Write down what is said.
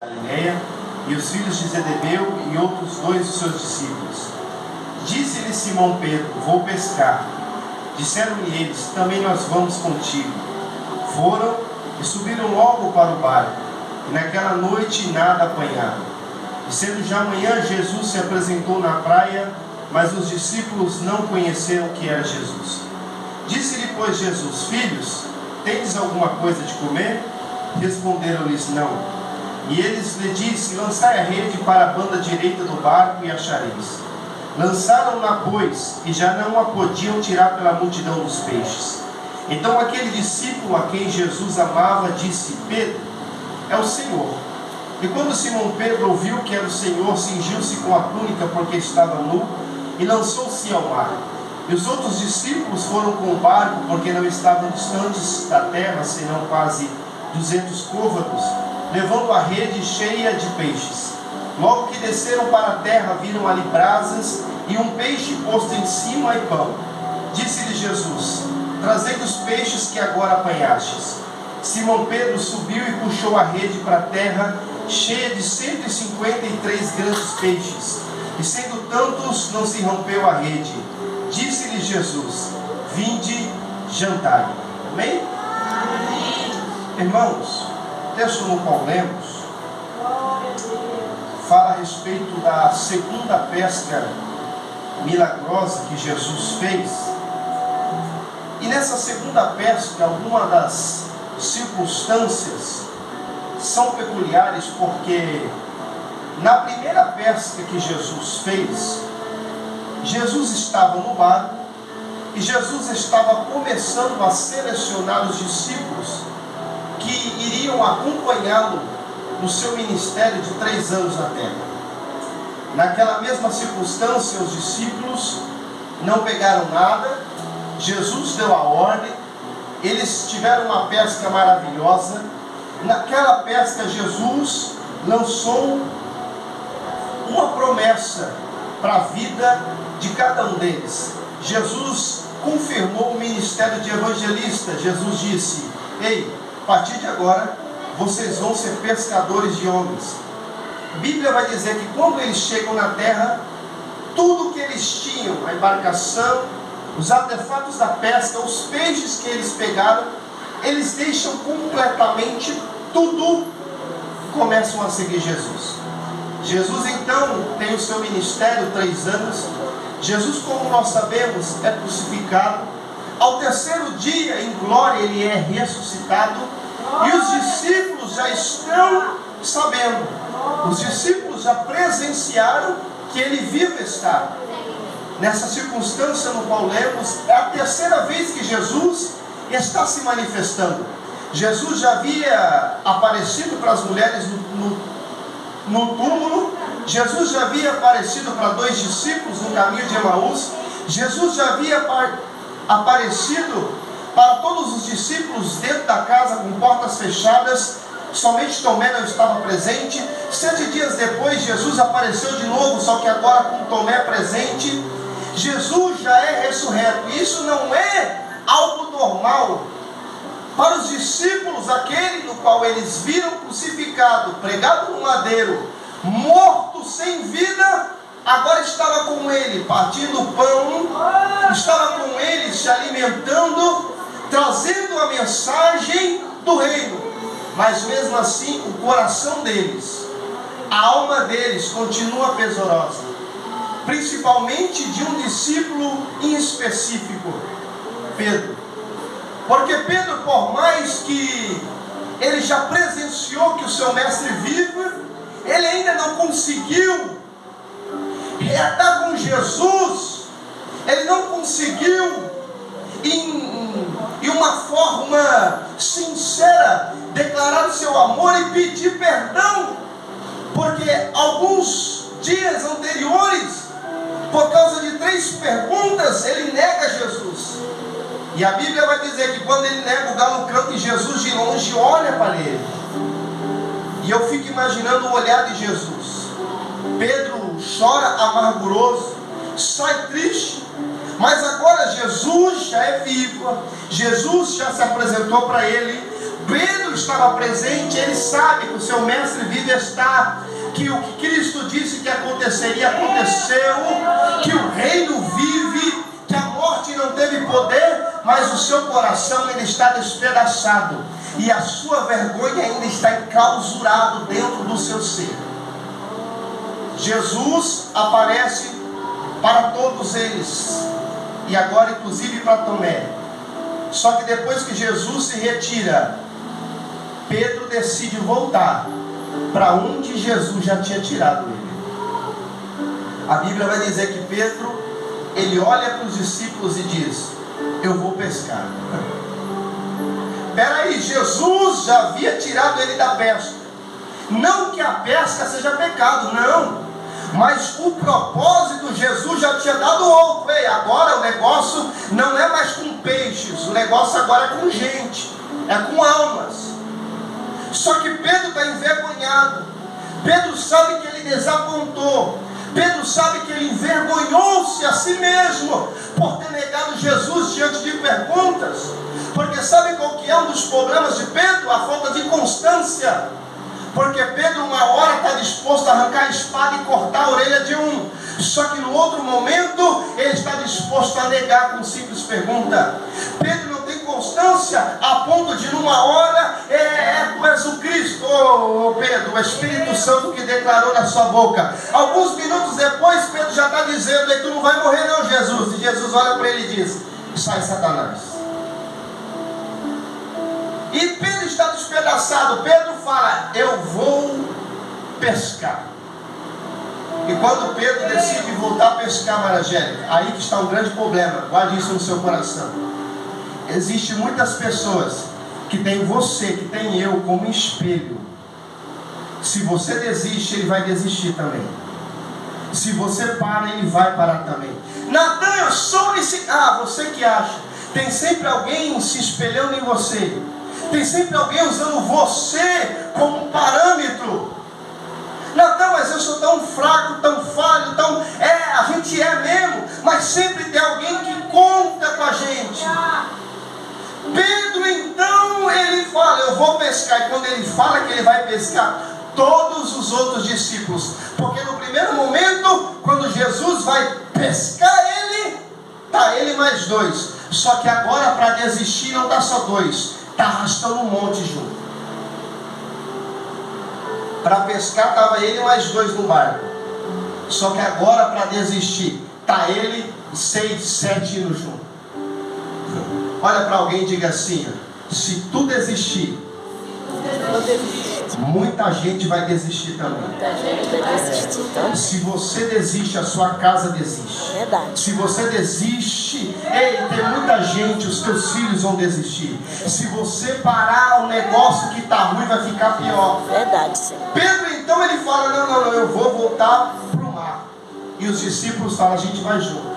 Galileia, e os filhos de Zebedeu e outros 2 de seus discípulos. Disse-lhe Simão Pedro: vou pescar. Disseram-lhe eles: também nós vamos contigo. Foram e subiram logo para o barco, e naquela noite nada apanharam. E sendo já manhã, Jesus se apresentou na praia, mas os discípulos não conheceram que era Jesus. Disse-lhe, pois, Jesus: filhos, tendes alguma coisa de comer? Responderam-lhes: não. E eles lhe disse: lançai a rede para a banda direita do barco e achareis. Lançaram-na, pois, e já não a podiam tirar pela multidão dos peixes. Então aquele discípulo a quem Jesus amava disse: Pedro, é o Senhor. E quando Simão Pedro ouviu que era o Senhor, cingiu-se com a túnica porque estava nu e lançou-se ao mar. E os outros discípulos foram com o barco, porque não estavam distantes da terra, senão quase 200 côvados, levando a rede cheia de peixes. Logo que desceram para a terra, viram ali brasas e um peixe posto em cima e pão. Disse-lhe Jesus: trazei os peixes que agora apanhastes. Simão Pedro subiu e puxou a rede para a terra, cheia de 153 grandes peixes, e sendo tantos, não se rompeu a rede. Disse-lhe Jesus: vinde, jantai. Amém? Amém. Irmãos, o texto no qual lemos fala a respeito da segunda pesca milagrosa que Jesus fez. E nessa segunda pesca, algumas das circunstâncias são peculiares, porque na primeira pesca que Jesus fez, Jesus estava no barco e Jesus estava começando a selecionar os discípulos que iriam acompanhá-lo no seu ministério de 3 anos na terra. Naquela mesma circunstância, os discípulos não pegaram nada. Jesus deu a ordem, eles tiveram uma pesca maravilhosa. Naquela pesca, Jesus lançou uma promessa para a vida de cada um deles. Jesus confirmou o ministério de evangelista. Jesus disse: ei, a partir de agora, vocês vão ser pescadores de homens. A Bíblia vai dizer que quando eles chegam na terra, tudo que eles tinham, a embarcação, os artefatos da pesca, os peixes que eles pegaram, eles deixam completamente tudo e começam a seguir Jesus. Jesus então tem o seu ministério 3 anos. Jesus, como nós sabemos, é crucificado. Ao 3º dia, em glória, ele é ressuscitado. E os discípulos já estão sabendo. Os discípulos já presenciaram que ele vivo está. Nessa circunstância no qual lemos, é a 3ª vez que Jesus está se manifestando. Jesus já havia aparecido para as mulheres no túmulo. Jesus já havia aparecido para 2 discípulos no caminho de Emaús. Jesus já havia aparecido para todos os discípulos dentro da casa com portas fechadas. Somente Tomé não estava presente. 7 dias depois, Jesus apareceu de novo, só que agora com Tomé presente. Jesus já é ressurreto. Isso não é algo normal. Para os discípulos, aquele no qual eles viram crucificado, pregado no madeiro, morto, sem vida, agora estava com ele, partindo o pão, estava com ele, se alimentando, trazendo a mensagem do reino. Mas mesmo assim, o coração deles, a alma deles continua pesorosa, principalmente de um discípulo em específico, Pedro. Porque Pedro, por mais que ele já presenciou que o seu mestre vive, ele ainda não conseguiu reatar com Jesus. Ele não conseguiu em uma forma sincera declarar o seu amor e pedir perdão, porque alguns dias anteriores, por causa de 3 perguntas, ele nega Jesus. E a Bíblia vai dizer que quando ele nega, o galo canta e Jesus de longe olha para ele. E eu fico imaginando o olhar de Jesus. Pedro chora amarguroso, sai triste, mas agora Jesus já é vivo. Jesus já se apresentou para ele, Pedro estava presente, ele sabe que o seu mestre vive está, que o que Cristo disse que aconteceria, aconteceu, que o reino vive, que a morte não teve poder, mas o seu coração ele está despedaçado, e a sua vergonha ainda está enclausurado dentro do seu ser. Jesus aparece para todos eles, e agora inclusive para Tomé. Só que depois que Jesus se retira, Pedro decide voltar para onde Jesus já tinha tirado ele. A Bíblia vai dizer que Pedro, ele olha para os discípulos e diz: eu vou pescar. Peraí, Jesus já havia tirado ele da pesca. Não que a pesca seja pecado, não. Mas o propósito, Jesus já tinha dado outro. Ei, agora o negócio não é mais com peixes, o negócio agora é com gente, é com almas. Só que Pedro está envergonhado. Pedro sabe que ele desapontou. Pedro sabe que ele envergonhou-se a si mesmo por ter negado Jesus diante de perguntas. Porque sabe qual que é um dos problemas de Pedro? A falta de constância. Porque Pedro uma hora está disposto a arrancar a espada e cortar a orelha de um. Só que no outro momento ele está disposto a negar com simples pergunta. Pedro não tem constância a ponto de numa hora tu és o Cristo, Pedro, o Espírito Santo que declarou na sua boca. Alguns minutos depois Pedro já está dizendo: tu não vai morrer não, Jesus. E Jesus olha para ele e diz: sai, Satanás. E Pedro está despedaçado. Pedro fala: eu vou pescar. E quando Pedro decide voltar a pescar, Maria Angélica, aí que está um grande problema. Guarde isso no seu coração. Existem muitas pessoas que tem você, que tem eu como espelho. Se você desiste, ele vai desistir também. Se você para, ele vai parar também. Natan, eu sou esse... você que acha. Tem sempre alguém se espelhando em você. Tem sempre alguém usando você como parâmetro. Natan, mas eu sou tão fraco, tão falho, tão... a gente é mesmo. Mas sempre tem alguém que conta com a gente. Pedro então, ele fala: eu vou pescar. E quando ele fala que ele vai pescar, todos os outros discípulos, porque no primeiro momento, quando Jesus vai pescar ele, está ele mais dois. Só que agora para desistir não está só dois, está arrastando um monte junto. Para pescar estava ele mais dois no barco. Só que agora para desistir está ele 6, 7 indo junto. Olha para alguém e diga assim: se tu desistir, muita gente vai desistir também. Se você desiste, a sua casa desiste. Verdade. Se você desiste, tem muita gente, os teus filhos vão desistir. Se você parar, o negócio que está ruim vai ficar pior. Verdade, sim. Pedro então ele fala: não, eu vou voltar para o mar. E os discípulos falam: a gente vai junto.